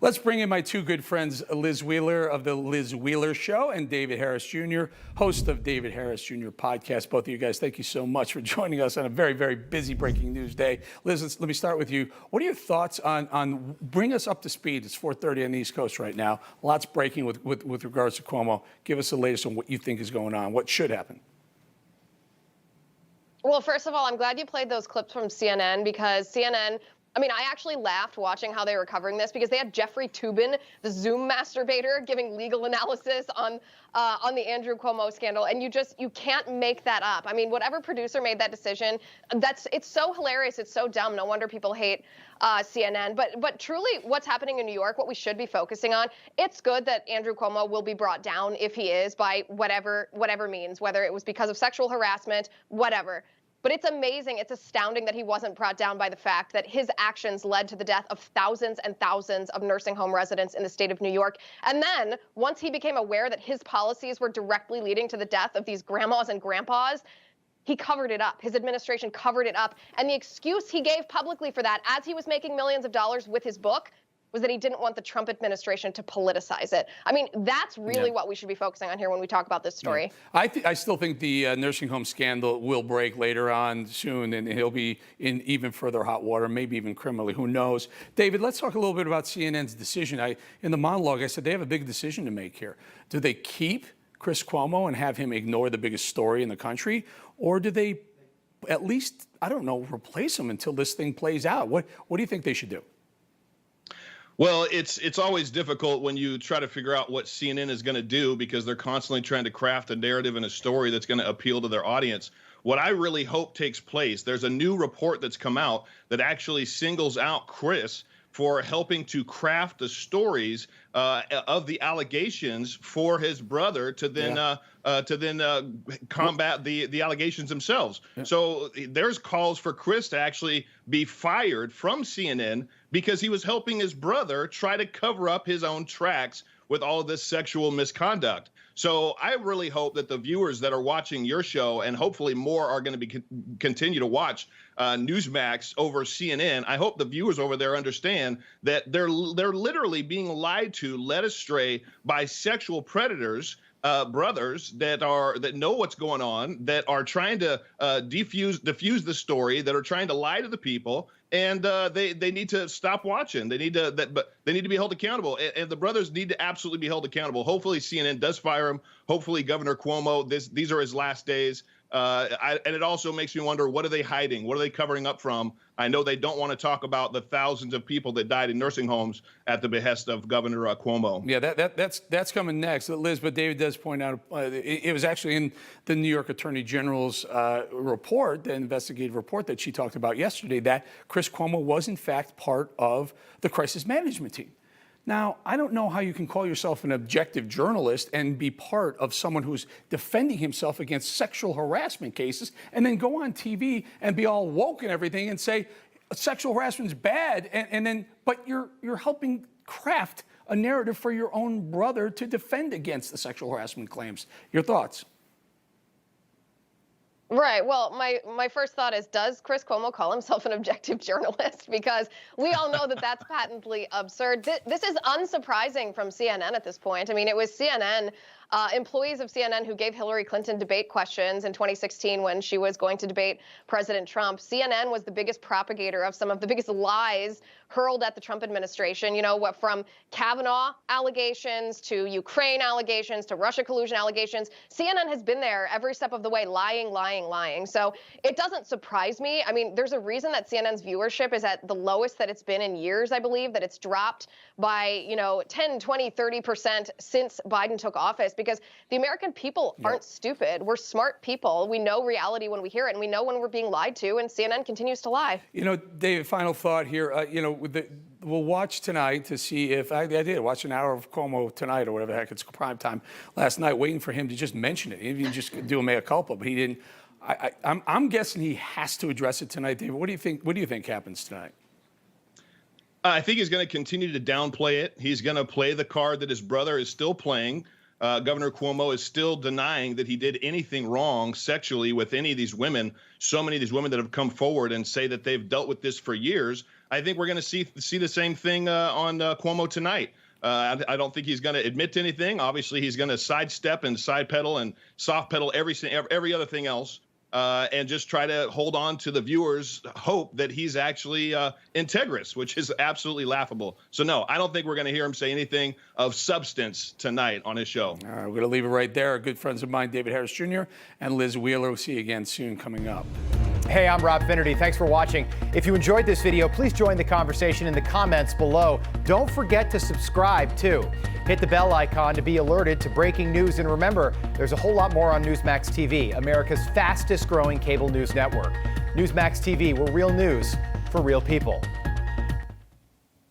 Let's bring in my two good friends, Liz Wheeler of The Liz Wheeler Show and David Harris Jr., host of David Harris Jr. podcast. Both of you guys, thank you so much for joining us on a very, very busy breaking news day. Liz, let me start with you. What are your thoughts on bring us up to speed? It's 4:30 on the East Coast right now. Lots breaking with regards to Cuomo. Give us the latest on what you think is going on, what should happen. Well, first of all, I'm glad you played those clips from CNN because CNN, I mean, I actually laughed watching how they were covering this because they had Jeffrey Toobin, the Zoom masturbator, giving legal analysis on the Andrew Cuomo scandal, and you can't make that up. I mean, whatever producer made that decision, it's so hilarious, it's so dumb. No wonder people hate CNN. But truly, what's happening in New York, what we should be focusing on, it's good that Andrew Cuomo will be brought down if he is by whatever means, whether it was because of sexual harassment, whatever. But it's amazing, it's astounding that he wasn't brought down by the fact that his actions led to the death of thousands and thousands of nursing home residents in the state of New York. And then, once he became aware that his policies were directly leading to the death of these grandmas and grandpas, he covered it up. His administration covered it up. And the excuse he gave publicly for that, as he was making millions of dollars with his book, was that he didn't want the Trump administration to politicize it. I mean, that's really what we should be focusing on here when we talk about this story. Yeah. I still think the nursing home scandal will break later on soon, and he'll be in even further hot water, maybe even criminally. Who knows? David, let's talk a little bit about CNN's decision. In the monologue, I said they have a big decision to make here. Do they keep Chris Cuomo and have him ignore the biggest story in the country, or do they at least, I don't know, replace him until this thing plays out? What do you think they should do? Well, it's always difficult when you try to figure out what CNN is going to do because they're constantly trying to craft a narrative and a story that's going to appeal to their audience. What I really hope takes place, there's a new report that's come out that actually singles out Chris for helping to craft the stories of the allegations for his brother to then combat the allegations themselves. Yeah. So there's calls for Chris to actually be fired from CNN because he was helping his brother try to cover up his own tracks with all of this sexual misconduct. So I really hope that the viewers that are watching your show, and hopefully more are going to continue to watch Newsmax over CNN, I hope the viewers over there understand that they're literally being lied to, led astray by sexual predators, brothers that know what's going on, that are trying to diffuse the story, that are trying to lie to the people, and they need to stop watching. They need to be held accountable, and the brothers need to absolutely be held accountable. Hopefully CNN does fire him. Hopefully Governor Cuomo, these are his last days. And it also makes me wonder, what are they hiding? What are they covering up from? I know they don't want to talk about the thousands of people that died in nursing homes at the behest of Governor Cuomo. Yeah, that's coming next, Liz. But David does point out it was actually in the New York Attorney General's report, the investigative report that she talked about yesterday, that Chris Cuomo was in fact part of the crisis management team. Now, I don't know how you can call yourself an objective journalist and be part of someone who's defending himself against sexual harassment cases and then go on TV and be all woke and everything and say sexual harassment is bad, but you're helping craft a narrative for your own brother to defend against the sexual harassment claims. Your thoughts? Right. Well, my first thought is, does Chris Cuomo call himself an objective journalist? Because we all know that that's patently absurd. This is unsurprising from CNN at this point. I mean, it was CNN, employees of CNN who gave Hillary Clinton debate questions in 2016 when she was going to debate President Trump. CNN was the biggest propagator of some of the biggest lies hurled at the Trump administration, what from Kavanaugh allegations to Ukraine allegations to Russia collusion allegations. CNN has been there every step of the way, lying. So it doesn't surprise me. I mean, there's a reason that CNN's viewership is at the lowest that it's been in years, I believe, that it's dropped by, 10, 20, 30% since Biden took office, because the American people aren't stupid. We're smart people. We know reality when we hear it, and we know when we're being lied to, and CNN continues to lie. David, final thought here. We'll watch tonight to see if I did watch an hour of Cuomo tonight or whatever the heck, it's prime time last night, waiting for him to just mention it. Even just do a mea culpa, but he didn't. I'm guessing he has to address it tonight, David. What do you think? What do you think happens tonight? I think he's going to continue to downplay it. He's going to play the card that his brother is still playing. Governor Cuomo is still denying that he did anything wrong sexually with any of these women. So many of these women that have come forward and say that they've dealt with this for years. I think we're going to see the same thing on Cuomo tonight. I don't think he's going to admit to anything. Obviously, he's going to sidestep and side pedal and soft pedal every other thing else, and just try to hold on to the viewers' hope that he's actually integrous, which is absolutely laughable. So, no, I don't think we're going to hear him say anything of substance tonight on his show. All right, we're going to leave it right there. Our good friends of mine, David Harris Jr. and Liz Wheeler. We'll see you again soon coming up. Hey, I'm Rob Finnerty. Thanks for watching. If you enjoyed this video, please join the conversation in the comments below. Don't forget to subscribe, too. Hit the bell icon to be alerted to breaking news. And remember, there's a whole lot more on Newsmax TV, America's fastest growing cable news network. Newsmax TV, where real news for real people.